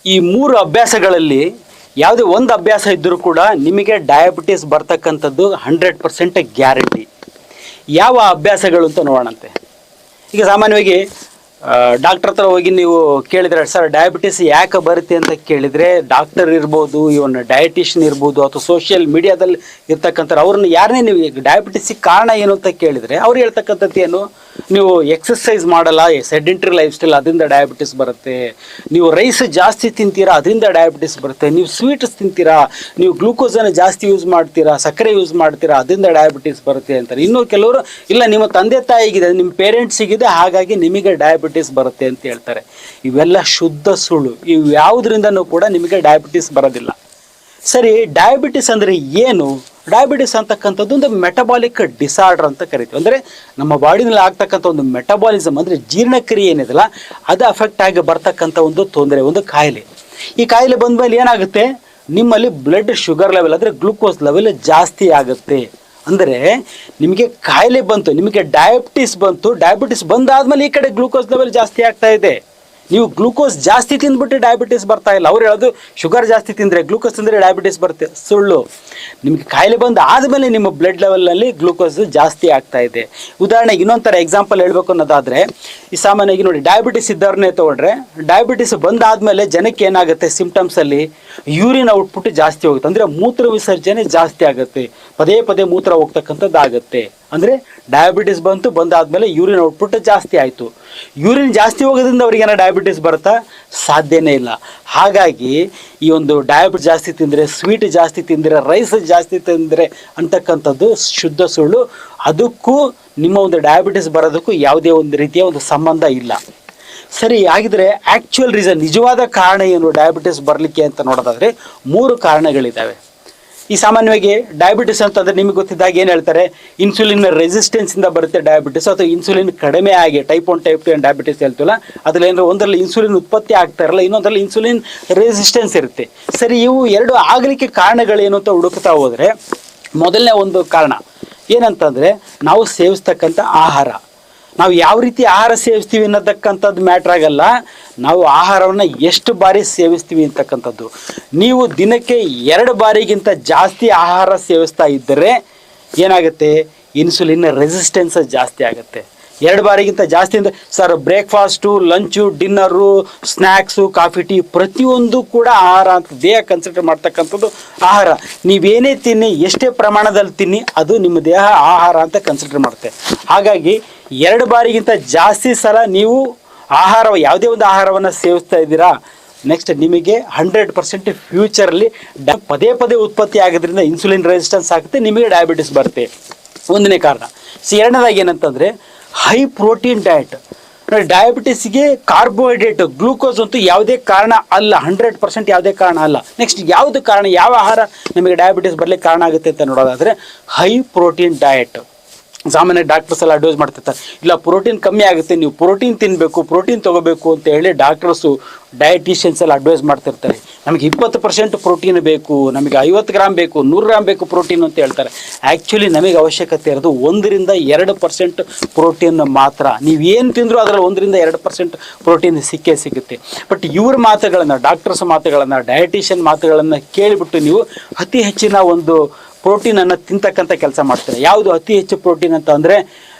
ಈ ಮೂರು ಅಭ್ಯಾಸಗಳಲ್ಲಿ ಯಾವುದೇ ಒಂದು ಅಭ್ಯಾಸ ಇದ್ದರೂ ಕೂಡ ನಿಮಗೆ ಡಯಾಬಿಟಿಸ್ ಬರ್ತಕ್ಕಂಥದ್ದು 100% ಗ್ಯಾರಂಟಿ. ಯಾವ ಅಭ್ಯಾಸಗಳು ಅಂತ ನೋಡೋಣಂತೆ. ಈಗ ಸಾಮಾನ್ಯವಾಗಿ ಡಾಕ್ಟರ್ ಹತ್ರ ಹೋಗಿ ನೀವು ಕೇಳಿದ್ರೆ, ಸರ್ ಡಯಾಬಿಟಿಸ್ ಯಾಕೆ ಬರುತ್ತೆ ಅಂತ ಕೇಳಿದರೆ, ಡಾಕ್ಟರ್ ಇರ್ಬೋದು, ಇವನ್ ಡಯಟಿಷಿಯನ್ ಇರ್ಬೋದು, ಅಥವಾ ಸೋಷಿಯಲ್ ಮೀಡಿಯಾದಲ್ಲಿ ಇರ್ತಕ್ಕಂಥವ್ರು ಅವ್ರನ್ನ ಯಾರನ್ನೇ ನೀವು ಡಯಾಬಿಟಿಸಿಗೆ ಕಾರಣ ಏನು ಅಂತ ಕೇಳಿದರೆ ಅವ್ರು ಹೇಳ್ತಕ್ಕಂಥದ್ದು ಏನು, ನೀವು ಎಕ್ಸಸೈಸ್ ಮಾಡಲ್ಲ, ಸೆಡೆಂಟ್ರಿ ಲೈಫ್ ಸ್ಟೈಲ್, ಅದರಿಂದ ಡಯಾಬಿಟಿಸ್ ಬರುತ್ತೆ. ನೀವು ರೈಸ್ ಜಾಸ್ತಿ ತಿಂತೀರಾ, ಅದರಿಂದ ಡಯಾಬಿಟಿಸ್ ಬರುತ್ತೆ. ನೀವು ಸ್ವೀಟ್ಸ್ ತಿಂತೀರಾ, ನೀವು ಗ್ಲೂಕೋಸನ್ನು ಜಾಸ್ತಿ ಯೂಸ್ ಮಾಡ್ತೀರಾ, ಸಕ್ಕರೆ ಯೂಸ್ ಮಾಡ್ತೀರಾ, ಅದರಿಂದ ಡಯಾಬಿಟಿಸ್ ಬರುತ್ತೆ ಅಂತಾರೆ. ಇನ್ನೂ ಕೆಲವರು ಇಲ್ಲ, ನಿಮ್ಮ ತಂದೆ ತಾಯಿಗಿದೆ, ನಿಮ್ಮ ಪೇರೆಂಟ್ಸಿಗಿದೆ, ಹಾಗಾಗಿ ನಿಮಗೆ ಡಯಾಬಿಟಿಸ್ ಬರುತ್ತೆ ಅಂತ ಹೇಳ್ತಾರೆ. ಇವೆಲ್ಲ ಶುದ್ಧ ಸುಳ್ಳು. ಇವು ಯಾವುದರಿಂದನೂ ಕೂಡ ನಿಮಗೆ ಡಯಾಬಿಟಿಸ್ ಬರೋದಿಲ್ಲ. ಸರಿ, ಡಯಾಬಿಟಿಸ್ ಅಂದರೆ ಏನು? ಡಯಾಬಿಟಿಸ್ ಅಂತಕ್ಕಂಥದ್ದು ಒಂದು ಮೆಟಬಾಲಿಕ್ ಡಿಸಾರ್ಡರ್ ಅಂತ ಕರಿತೀವಿ. ಅಂದರೆ ನಮ್ಮ ಬಾಡಿನಲ್ಲಿ ಆಗ್ತಕ್ಕಂಥ ಒಂದು ಮೆಟಬಾಲಿಸಮ್, ಅಂದರೆ ಜೀರ್ಣಕ್ರಿಯೆ ಏನಿದೆಯಲ್ಲ, ಅದು ಅಫೆಕ್ಟ್ ಆಗಿ ಬರ್ತಕ್ಕಂಥ ಒಂದು ತೊಂದರೆ, ಒಂದು ಕಾಯಿಲೆ. ಈ ಕಾಯಿಲೆ ಬಂದ ಮೇಲೆ ಏನಾಗುತ್ತೆ, ನಿಮ್ಮಲ್ಲಿ ಬ್ಲಡ್ ಶುಗರ್ ಲೆವೆಲ್, ಅಂದರೆ ಗ್ಲೂಕೋಸ್ ಲೆವೆಲ್ ಜಾಸ್ತಿ ಆಗುತ್ತೆ. ಅಂದರೆ ನಿಮಗೆ ಕಾಯಿಲೆ ಬಂತು, ನಿಮಗೆ ಡಯಾಬಿಟಿಸ್ ಬಂತು, ಡಯಾಬಿಟಿಸ್ ಬಂದಾದ್ಮೇಲೆ ಈ ಕಡೆ ಗ್ಲೂಕೋಸ್ ಲೆವೆಲ್ ಜಾಸ್ತಿ ಆಗ್ತಾ ಇದೆ. ನೀವು ಗ್ಲೂಕೋಸ್ ಜಾಸ್ತಿ ತಿಂದ್ಬಿಟ್ಟು ಡಯಾಬಿಟಿಸ್ ಬರ್ತಾ ಇಲ್ಲ. ಅವ್ರು ಹೇಳೋದು ಶುಗರ್ ಜಾಸ್ತಿ ತಿಂದರೆ, ಗ್ಲೂಕೋಸ್ ತಿಂದರೆ ಡಯಾಬಿಟಿಸ್ ಬರುತ್ತೆ. ಸುಳ್ಳು. ನಿಮಗೆ ಕಾಯಿಲೆ ಬಂದು ಆದಮೇಲೆ ನಿಮ್ಮ ಬ್ಲಡ್ ಲೆವೆಲ್ನಲ್ಲಿ ಗ್ಲೂಕೋಸ್ ಜಾಸ್ತಿ ಆಗ್ತಾ ಇದೆ. ಉದಾಹರಣೆಗೆ ಇನ್ನೊಂದು ಥರ ಎಕ್ಸಾಂಪಲ್ ಹೇಳಬೇಕು ಅನ್ನೋದಾದರೆ, ಈ ಸಾಮಾನ್ಯವಾಗಿ ನೋಡಿ, ಡಯಾಬಿಟಿಸ್ ಇದ್ದವ್ರನ್ನೇ ತೊಗೊಂಡ್ರೆ, ಡಯಾಬಿಟಿಸ್ ಬಂದಾದಮೇಲೆ ಜನಕ್ಕೆ ಏನಾಗುತ್ತೆ, ಸಿಂಪ್ಟಮ್ಸಲ್ಲಿ ಯೂರಿನ್ ಔಟ್ಪುಟ್ ಜಾಸ್ತಿ ಹೋಗುತ್ತೆ, ಅಂದರೆ ಮೂತ್ರ ವಿಸರ್ಜನೆ ಜಾಸ್ತಿ ಆಗುತ್ತೆ, ಪದೇ ಪದೇ ಮೂತ್ರ ಹೋಗ್ತಕ್ಕಂಥದ್ದು ಆಗುತ್ತೆ. ಅಂದರೆ ಡಯಾಬಿಟಿಸ್ ಬಂದಾದಮೇಲೆ ಯೂರಿನ್ ಔಟ್ಪುಟ್ ಜಾಸ್ತಿ ಆಯಿತು. ಯೂರಿನ್ ಜಾಸ್ತಿ ಹೋಗೋದ್ರಿಂದ ಅವ್ರಿಗೇನೋ ಡಯಾಬಿಟಿಸ್ ಬರುತ್ತಾ? ಸಾಧ್ಯನೇ ಇಲ್ಲ. ಹಾಗಾಗಿ ಈ ಒಂದು ಡಯಾಬಿಟಿಸ್ ಜಾಸ್ತಿ ತಿಂದರೆ, ಸ್ವೀಟ್ ಜಾಸ್ತಿ ತಿಂದರೆ, ರೈಸ್ ಜಾಸ್ತಿ ತಿಂದರೆ ಅಂತಕ್ಕಂಥದ್ದು ಶುದ್ಧ ಸುಳ್ಳು. ಅದಕ್ಕೂ ನಿಮ್ಮ ಒಂದು ಡಯಾಬಿಟಿಸ್ ಬರೋದಕ್ಕೂ ಯಾವುದೇ ಒಂದು ರೀತಿಯ ಒಂದು ಸಂಬಂಧ ಇಲ್ಲ. ಸರಿ, ಹಾಗಿದ್ರೆ ಆ್ಯಕ್ಚುಯಲ್ ರೀಸನ್, ನಿಜವಾದ ಕಾರಣ ಏನು ಡಯಾಬಿಟಿಸ್ ಬರಲಿಕ್ಕೆ ಅಂತ ನೋಡೋದಾದರೆ 3 ಕಾರಣಗಳಿದ್ದಾವೆ. ಈ ಸಾಮಾನ್ಯವಾಗಿ ಡಯಾಬಿಟಿಸ್ ಅಂತಂದರೆ ನಿಮಗೆ ಗೊತ್ತಿದ್ದಾಗ ಏನು ಹೇಳ್ತಾರೆ, ಇನ್ಸುಲಿನ್ ರೆಸಿಸ್ಟೆನ್ಸಿಂದ ಬರುತ್ತೆ ಡಯಾಬಿಟಿಸ್, ಅಥವಾ ಇನ್ಸುಲಿನ್ ಕಡಿಮೆ ಆಗಿ ಟೈಪ್ 1 ಟೈಪ್ 2 ಡಯಾಬಿಟಿಸ್ ಹೇಳ್ತೀವಲ್ಲ, ಅದರಲ್ಲಿ ಏನಾದ್ರು ಒಂದರಲ್ಲಿ ಇನ್ಸುಲಿನ್ ಉತ್ಪತ್ತಿ ಆಗ್ತಾ ಇರಲ್ಲ, ಇನ್ನೊಂದರಲ್ಲಿ ಇನ್ಸುಲಿನ್ ರೆಸಿಸ್ಟೆನ್ಸ್ ಇರುತ್ತೆ. ಸರಿ, ಇವು 2 ಆಗಲಿಕ್ಕೆ ಕಾರಣಗಳೇನು ಅಂತ ಹುಡುಕ್ತಾ ಹೋದರೆ, ಮೊದಲನೇ ಒಂದು ಕಾರಣ ಏನಂತಂದರೆ ನಾವು ಸೇವಿಸ್ತಕ್ಕಂಥ ಆಹಾರ. ನಾವು ಯಾವ ರೀತಿ ಆಹಾರ ಸೇವಿಸ್ತೀವಿ ಅನ್ನೋದಕ್ಕಂಥದ್ದು ಮ್ಯಾಟ್ರ್ ಆಗಲ್ಲ, ನಾವು ಆಹಾರವನ್ನು ಎಷ್ಟು ಬಾರಿ ಸೇವಿಸ್ತೀವಿ ಅಂತಕ್ಕಂಥದ್ದು. ನೀವು ದಿನಕ್ಕೆ 2 ಬಾರಿಗಿಂತ ಜಾಸ್ತಿ ಆಹಾರ ಸೇವಿಸ್ತಾ ಇದ್ದರೆ ಏನಾಗುತ್ತೆ, ಇನ್ಸುಲಿನ್ ರೆಸಿಸ್ಟೆನ್ಸ್ ಜಾಸ್ತಿ ಆಗುತ್ತೆ. 2 ಬಾರಿಗಿಂತ ಜಾಸ್ತಿ ಅಂದರೆ, sir breakfast, lunch, dinner, snacks, coffee, tea, ಪ್ರತಿಯೊಂದು ಕೂಡ ಆಹಾರ ಅಂತ ದೇಹ ಕನ್ಸಿಡರ್ ಮಾಡ್ತಕ್ಕಂಥದ್ದು ಆಹಾರ. ನೀವೇನೇ ತಿನ್ನಿ, ಎಷ್ಟೇ ಪ್ರಮಾಣದಲ್ಲಿ ತಿನ್ನಿ, ಅದು ನಿಮ್ಮ ದೇಹ ಆಹಾರ ಅಂತ ಕನ್ಸಿಡರ್ ಮಾಡುತ್ತೆ. ಹಾಗಾಗಿ 2 ಬಾರಿಗಿಂತ ಜಾಸ್ತಿ ಸಲ ನೀವು ಯಾವುದೇ ಒಂದು ಆಹಾರವನ್ನು ಸೇವಿಸ್ತಾ ಇದ್ದೀರಾ, ನೆಕ್ಸ್ಟ್ ನಿಮಗೆ 100% ಫ್ಯೂಚರಲ್ಲಿ ಪದೇ ಪದೇ ಉತ್ಪತ್ತಿ ಆಗೋದ್ರಿಂದ ಇನ್ಸುಲಿನ್ ರೆಸಿಸ್ಟೆನ್ಸ್ ಆಗುತ್ತೆ, ನಿಮಗೆ ಡಯಾಬಿಟಿಸ್ ಬರುತ್ತೆ. ಒಂದನೇ ಕಾರಣ. ಎರಡನೇದಾಗಿ ಏನಂತಂದರೆ ಹೈ ಪ್ರೋಟೀನ್ ಡಯಟ್. ಡಯಾಬಿಟಿಸ್ಗೆ ಕಾರ್ಬೋಹೈಡ್ರೇಟ್, ಗ್ಲೂಕೋಸ್ ಅಂತೂ ಯಾವುದೇ ಕಾರಣ ಅಲ್ಲ, 100% ಯಾವುದೇ ಕಾರಣ ಅಲ್ಲ. ನೆಕ್ಸ್ಟ್ ಯಾವುದು ಕಾರಣ, ಯಾವ ಆಹಾರ ನಮಗೆ ಡಯಾಬಿಟಿಸ್ ಬರಲಿಕ್ಕೆ ಕಾರಣ ಆಗುತ್ತೆ ಅಂತ ನೋಡೋದಾದರೆ ಹೈ ಪ್ರೋಟೀನ್ ಡಯಟ್. ಸಾಮಾನ್ಯ ಡಾಕ್ಟರ್ಸ್ ಎಲ್ಲ ಅಡ್ವೈಸ್ ಮಾಡ್ತಿರ್ತಾರೆ, ಇಲ್ಲ ಪ್ರೋಟೀನ್ ಕಮ್ಮಿ ಆಗುತ್ತೆ, ನೀವು ಪ್ರೋಟೀನ್ ತಿನ್ನಬೇಕು, ಪ್ರೋಟೀನ್ ತೊಗೋಬೇಕು ಅಂತ ಹೇಳಿ ಡಾಕ್ಟರ್ಸು, ಡಯಟಿಷಿಯನ್ಸ್ ಎಲ್ಲ ಅಡ್ವೈಸ್ ಮಾಡ್ತಿರ್ತಾರೆ. ನಮಗೆ 20% ಪ್ರೋಟೀನ್ ಬೇಕು, ನಮಗೆ 50 ಗ್ರಾಮ್ ಬೇಕು, 100 ಗ್ರಾಮ್ ಬೇಕು ಪ್ರೋಟೀನ್ ಅಂತ ಹೇಳ್ತಾರೆ. ಆ್ಯಕ್ಚುಲಿ ನಮಗೆ ಅವಶ್ಯಕತೆ ಇರೋದು 1-2% ಪ್ರೋಟೀನ್ ಮಾತ್ರ. ನೀವೇನು ತಿಂದರೂ ಅದರಲ್ಲಿ 1-2% ಪ್ರೋಟೀನ್ ಸಿಗುತ್ತೆ. ಬಟ್ ಇವ್ರ ಮಾತುಗಳನ್ನು, ಡಾಕ್ಟರ್ಸ್ ಮಾತುಗಳನ್ನು, ಡಯಟಿಷಿಯನ್ ಮಾತುಗಳನ್ನು ಕೇಳಿಬಿಟ್ಟು ನೀವು ಅತಿ ಹೆಚ್ಚಿನ ಒಂದು ಪ್ರೋಟೀನನ್ನು ತಿಂತಕ್ಕಂಥ ಕೆಲಸ ಮಾಡ್ತಾರೆ. ಯಾವುದು ಅತಿ ಹೆಚ್ಚು ಪ್ರೋಟೀನ್ ಅಂತ ಅಂದರೆ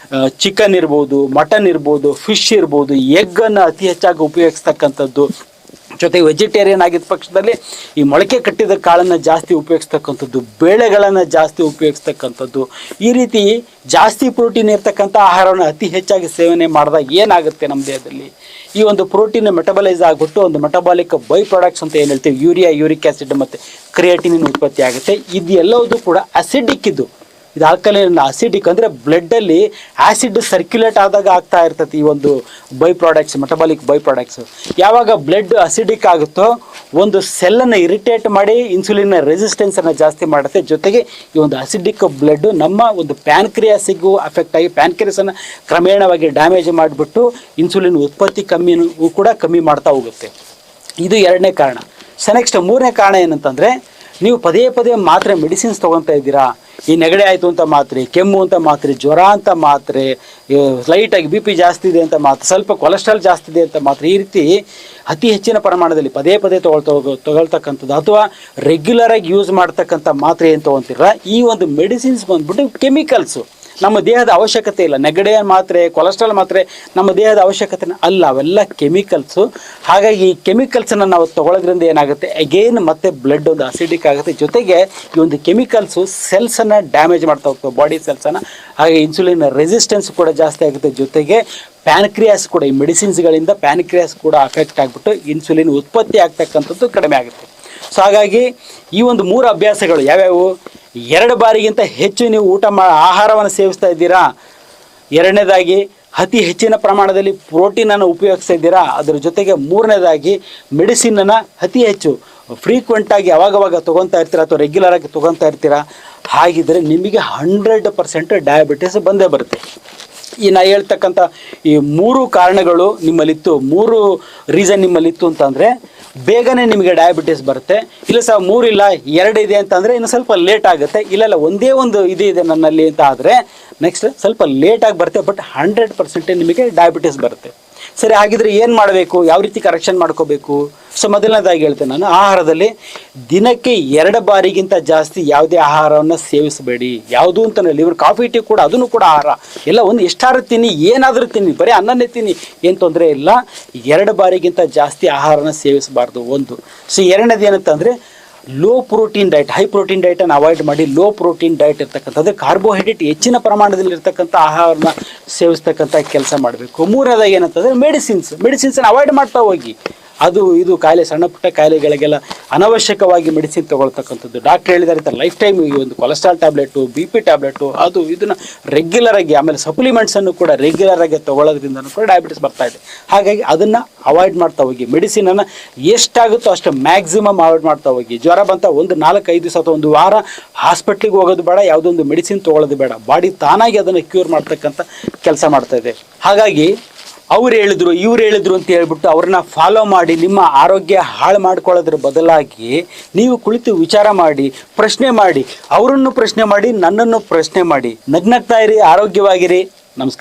ಚಿಕನ್ ಇರ್ಬೋದು, ಮಟನ್ ಇರ್ಬೋದು, ಫಿಶ್ ಇರ್ಬೋದು, ಎಗ್ಗನ್ನು ಅತಿ ಹೆಚ್ಚಾಗಿ ಉಪಯೋಗಿಸ್ತಕ್ಕಂಥದ್ದು. ಜೊತೆಗೆ ವೆಜಿಟೇರಿಯನ್ ಆಗಿದ್ದ ಪಕ್ಷದಲ್ಲಿ ಈ ಮೊಳಕೆ ಕಟ್ಟಿದ ಕಾಳನ್ನು ಜಾಸ್ತಿ ಉಪಯೋಗಿಸ್ತಕ್ಕಂಥದ್ದು, ಬೇಳೆಗಳನ್ನು ಜಾಸ್ತಿ ಉಪಯೋಗಿಸ್ತಕ್ಕಂಥದ್ದು. ಈ ರೀತಿ ಜಾಸ್ತಿ ಪ್ರೋಟೀನ್ ಇರ್ತಕ್ಕಂಥ ಆಹಾರವನ್ನು ಅತಿ ಹೆಚ್ಚಾಗಿ ಸೇವನೆ ಮಾಡಿದಾಗ ಏನಾಗುತ್ತೆ, ನಮ್ಮ ದೇಹದಲ್ಲಿ ಈ ಒಂದು ಪ್ರೋಟೀನ್ ಮೆಟಬಲೈಸ್ ಆಗಿಬಿಟ್ಟು ಒಂದು ಮೆಟಬಾಲಿಕ್ ಬೈ ಪ್ರಾಡಕ್ಟ್ಸ್ ಅಂತ ಏನು ಹೇಳ್ತೀವಿ, ಯೂರಿಯಾ, ಯೂರಿಕ್ ಆ್ಯಸಿಡ್ ಮತ್ತು ಕ್ರಿಯೇಟಿನಿನ್ ಉತ್ಪತ್ತಿ ಆಗುತ್ತೆ. ಇದೆಲ್ಲವೂ ಕೂಡ ಅಸಿಡಿಕ್. ಇದು ಆಲ್ಕಲೈನ್ ಅಸಿಡಿಕ್, ಅಂದರೆ ಬ್ಲಡ್ಡಲ್ಲಿ ಆ್ಯಸಿಡ್ ಸರ್ಕ್ಯುಲೇಟ್ ಆದಾಗ ಆಗ್ತಾ ಇರ್ತದೆ ಈ ಒಂದು by products, metabolic by products. ಯಾವಾಗ ಬ್ಲಡ್ ಅಸಿಡಿಕ್ ಆಗುತ್ತೋ ಒಂದು ಸೆಲ್ಲನ್ನು ಇರಿಟೇಟ್ ಮಾಡಿ ಇನ್ಸುಲಿನ್ ರೆಸಿಸ್ಟೆನ್ಸನ್ನು ಜಾಸ್ತಿ ಮಾಡುತ್ತೆ. ಜೊತೆಗೆ ಈ ಒಂದು ಅಸಿಡಿಕ್ ಬ್ಲಡ್ ನಮ್ಮ ಒಂದು ಪ್ಯಾನ್ಕ್ರಿಯಾಸಿಗೂ ಅಫೆಕ್ಟ್ ಆಗಿ ಪ್ಯಾನ್ಕ್ರಿಯಾಸನ್ನು ಕ್ರಮೇಣವಾಗಿ ಡ್ಯಾಮೇಜ್ ಮಾಡಿಬಿಟ್ಟು ಇನ್ಸುಲಿನ್ ಉತ್ಪತ್ತಿ ಕಮ್ಮಿ ಮಾಡ್ತಾ ಹೋಗುತ್ತೆ. ಇದು 2ನೇ ಕಾರಣ. ನೆಕ್ಸ್ಟ್ 3ನೇ ಕಾರಣ ಏನಂತಂದರೆ, ನೀವು ಪದೇ ಪದೇ ಮಾತ್ರೆ ಮೆಡಿಸಿನ್ಸ್ ತೊಗೊತಾ ಇದ್ದೀರಾ. ಈ ನೆಗಡಿ ಆಯಿತು ಅಂತ ಮಾತ್ರೆ, ಕೆಮ್ಮು ಅಂತ ಮಾತ್ರೆ, ಜ್ವರ ಅಂತ ಮಾತ್ರೆ, ಲೈಟಾಗಿ ಬಿ ಪಿ ಜಾಸ್ತಿ ಇದೆ ಅಂತ ಮಾತ್ರೆ, ಸ್ವಲ್ಪ ಕೊಲೆಸ್ಟ್ರಾಲ್ ಜಾಸ್ತಿ ಇದೆ ಅಂತ ಮಾತ್ರೆ, ಈ ರೀತಿ ಅತಿ ಹೆಚ್ಚಿನ ಪ್ರಮಾಣದಲ್ಲಿ ಪದೇ ಪದೇ ತಗೊಳ್ತಕ್ಕಂಥದ್ದು ಅಥವಾ ರೆಗ್ಯುಲರಾಗಿ ಯೂಸ್ ಮಾಡ್ತಕ್ಕಂಥ ಮಾತ್ರೆ ಏನು ತೊಗೊತೀರ, ಈ ಒಂದು ಮೆಡಿಸಿನ್ಸ್ ಬಂದ್ಬಿಟ್ಟು ಕೆಮಿಕಲ್ಸು. ನಮ್ಮ ದೇಹದ ಅವಶ್ಯಕತೆ ಇಲ್ಲ. ನೆಗಡಿಯ ಮಾತ್ರೆ, ಕೊಲೆಸ್ಟ್ರಾಲ್ ಮಾತ್ರೆ ನಮ್ಮ ದೇಹದ ಅವಶ್ಯಕತೆ ಅಲ್ಲ, ಅವೆಲ್ಲ ಕೆಮಿಕಲ್ಸು. ಹಾಗಾಗಿ ಈ ಕೆಮಿಕಲ್ಸನ್ನು ನಾವು ತೊಗೊಳೋದ್ರಿಂದ ಏನಾಗುತ್ತೆ, ಅಗೇನ್ ಮತ್ತೆ ಬ್ಲಡ್ ಒಂದು ಅಸಿಡಿಕ್ ಆಗುತ್ತೆ. ಜೊತೆಗೆ ಈ ಒಂದು ಕೆಮಿಕಲ್ಸು ಸೆಲ್ಸನ್ನು ಡ್ಯಾಮೇಜ್ ಮಾಡ್ತಾ ಹೋಗ್ತವೆ, ಬಾಡಿ ಸೆಲ್ಸನ್ನು. ಹಾಗೆ ಇನ್ಸುಲಿನ್ ರೆಸಿಸ್ಟೆನ್ಸ್ ಕೂಡ ಜಾಸ್ತಿ ಆಗುತ್ತೆ. ಜೊತೆಗೆ ಪ್ಯಾನ್ಕ್ರಿಯಾಸ್ ಕೂಡ, ಈ ಮೆಡಿಸಿನ್ಸ್ಗಳಿಂದ ಪ್ಯಾನ್ಕ್ರಿಯಾಸ್ ಕೂಡ ಅಫೆಕ್ಟ್ ಆಗಿಬಿಟ್ಟು ಇನ್ಸುಲಿನ್ ಉತ್ಪತ್ತಿ ಆಗ್ತಕ್ಕಂಥದ್ದು ಕಡಿಮೆ ಆಗುತ್ತೆ. ಸೊ ಹಾಗಾಗಿ ಈ ಒಂದು 3 ಅಭ್ಯಾಸಗಳು ಯಾವ್ಯಾವು, 2 ಬಾರಿಗಿಂತ ಹೆಚ್ಚು ನೀವು ಆಹಾರವನ್ನು ಸೇವಿಸ್ತಾ ಇದ್ದೀರಾ, ಎರಡನೇದಾಗಿ ಅತಿ ಹೆಚ್ಚಿನ ಪ್ರಮಾಣದಲ್ಲಿ ಪ್ರೋಟೀನನ್ನು ಉಪಯೋಗಿಸ್ತಾ ಇದ್ದೀರಾ, ಅದರ ಜೊತೆಗೆ 3ನೇದಾಗಿ ಮೆಡಿಸಿನನ್ನು ಅತಿ ಹೆಚ್ಚು ಫ್ರೀಕ್ವೆಂಟಾಗಿ ಅವಾಗವಾಗ ತೊಗೊತಾ ಇರ್ತೀರಾ ಅಥವಾ ರೆಗ್ಯುಲರಾಗಿ ತೊಗೊತಾ ಇರ್ತೀರಾ, ಹಾಗಿದ್ರೆ ನಿಮಗೆ 100% ಡಯಾಬಿಟಿಸ್ ಬಂದೇ ಬರುತ್ತೆ. ಈ ನಾ ಹೇಳ್ತಕ್ಕಂಥ ಈ 3 ಕಾರಣಗಳು ನಿಮ್ಮಲ್ಲಿತ್ತು, 3 ರೀಸನ್ ನಿಮ್ಮಲ್ಲಿತ್ತು ಅಂತಂದರೆ ಬೇಗನೆ ನಿಮಗೆ ಡಯಾಬಿಟಿಸ್ ಬರುತ್ತೆ. ಇಲ್ಲ ಸರ್ 3 ಇಲ್ಲ 2 ಇದೆ ಅಂತಂದರೆ ಇನ್ನು ಸ್ವಲ್ಪ ಲೇಟ್ ಆಗುತ್ತೆ. ಇಲ್ಲ ಒಂದೇ ಒಂದು ಇದೆ ನನ್ನಲ್ಲಿ ಅಂತ ಆದರೆ ನೆಕ್ಸ್ಟ್ ಸ್ವಲ್ಪ ಲೇಟಾಗಿ ಬರುತ್ತೆ, ಬಟ್ 100% ನಿಮಗೆ ಡಯಾಬಿಟಿಸ್ ಬರುತ್ತೆ. ಸರಿ, ಹಾಗಿದ್ರೆ ಏನು ಮಾಡಬೇಕು, ಯಾವ ರೀತಿ ಕರೆಕ್ಷನ್ ಮಾಡ್ಕೋಬೇಕು? ಸೊ ಮೊದಲನೇದಾಗಿ ಹೇಳ್ತೇನೆ ನಾನು, ಆಹಾರದಲ್ಲಿ ದಿನಕ್ಕೆ 2 ಬಾರಿಗಿಂತ ಜಾಸ್ತಿ ಯಾವುದೇ ಆಹಾರವನ್ನು ಸೇವಿಸಬೇಡಿ. ಯಾವುದು ಅಂತ ಇವರು ಕಾಫಿ ಟೀ ಕೂಡ, ಅದನ್ನು ಕೂಡ ಆಹಾರ ಎಲ್ಲ ಒಂದು ಎಷ್ಟಾರು ತಿನ್ನಿ, ಏನಾದರೂ ತಿನ್ನಿ, ಬರೀ ಅನ್ನನೇ ತಿನ್ನಿ, ಏನು ತೊಂದರೆ ಇಲ್ಲ. 2 ಬಾರಿಗಿಂತ ಜಾಸ್ತಿ ಆಹಾರನ ಸೇವಿಸಬಾರ್ದು ಒಂದು. ಸೊ ಎರಡನೇದು ಏನಂತಂದರೆ low protein diet, high protein ಡಯಟನ್ನು ಅವಾಯ್ಡ್ ಮಾಡಿ ಲೋ ಪ್ರೋಟೀನ್ ಡಯಟ್ ಇರ್ತಕ್ಕಂಥದ್ದು, ಕಾರ್ಬೋಹೈಡ್ರೇಟ್ ಹೆಚ್ಚಿನ ಪ್ರಮಾಣದಲ್ಲಿ ಇರ್ತಕ್ಕಂಥ ಆಹಾರನ ಸೇವಿಸ್ತಕ್ಕಂಥ ಕೆಲಸ ಮಾಡಬೇಕು. 3ನೇದಾಗಿ ಏನಂತಂದರೆ ಮೆಡಿಸಿನ್ಸನ್ನು ಅವಾಯ್ಡ್ ಮಾಡ್ತಾ ಹೋಗಿ. ಅದು ಇದು ಕಾಯಿಲೆ, ಸಣ್ಣ ಪುಟ್ಟ ಕಾಯಿಲೆಗಳಿಗೆಲ್ಲ ಅನವಶ್ಯಕವಾಗಿ ಮೆಡಿಸಿನ್ ತೊಗೊಳ್ತಕ್ಕಂಥದ್ದು. ಡಾಕ್ಟ್ರ್ ಹೇಳಿದ್ದಾರೆ ಲೈಫ್ ಟೈಮ್ ಈ ಒಂದು cholesterol tablet, B P tablet, ಅದು ಇದನ್ನು ರೆಗ್ಯುಲರಾಗಿ, ಆಮೇಲೆ ಸಪ್ಲಿಮೆಂಟ್ಸನ್ನು ಕೂಡ ರೆಗ್ಯುಲರಾಗಿ ತೊಗೊಳ್ಳೋದ್ರಿಂದ ಕೂಡ ಡಯಾಬಿಟಿಸ್ ಬರ್ತಾ ಇದೆ. ಹಾಗಾಗಿ ಅದನ್ನು ಅವಾಯ್ಡ್ ಮಾಡ್ತಾ ಹೋಗಿ. ಮೆಡಿಸಿನನ್ನು ಎಷ್ಟಾಗುತ್ತೋ ಅಷ್ಟು ಮ್ಯಾಕ್ಸಿಮಮ್ ಅವಾಯ್ಡ್ ಮಾಡ್ತಾ ಹೋಗಿ. ಜ್ವರ ಬಂತ ಒಂದು 4-5 ದಿವಸ ಅಥವಾ 1 ವಾರ ಹಾಸ್ಪಿಟ್ಲಿಗೆ ಹೋಗೋದು ಬೇಡ, ಯಾವುದೊಂದು ಮೆಡಿಸಿನ್ ತೊಗೊಳ್ಳೋದು ಬೇಡ. ಬಾಡಿ ತಾನಾಗಿ ಅದನ್ನು ಕ್ಯೂರ್ ಮಾಡ್ತಕ್ಕಂಥ ಕೆಲಸ ಮಾಡ್ತಾ ಇದೆ. ಹಾಗಾಗಿ ಅವ್ರು ಹೇಳಿದ್ರು ಇವ್ರು ಹೇಳಿದ್ರು ಅಂತ ಹೇಳ್ಬಿಟ್ಟು ಅವ್ರನ್ನ ಫಾಲೋ ಮಾಡಿ ನಿಮ್ಮ ಆರೋಗ್ಯ ಹಾಳು ಮಾಡ್ಕೊಳ್ಳೋದ್ರ ಬದಲಾಗಿ ನೀವು ಕುಳಿತು ವಿಚಾರ ಮಾಡಿ, ಪ್ರಶ್ನೆ ಮಾಡಿ, ಅವರನ್ನು ಪ್ರಶ್ನೆ ಮಾಡಿ, ನನ್ನನ್ನು ಪ್ರಶ್ನೆ ಮಾಡಿ. ನಗ್ನಗ್ತಾ ಇರಿ, ಆರೋಗ್ಯವಾಗಿರಿ. ನಮಸ್ಕಾರ.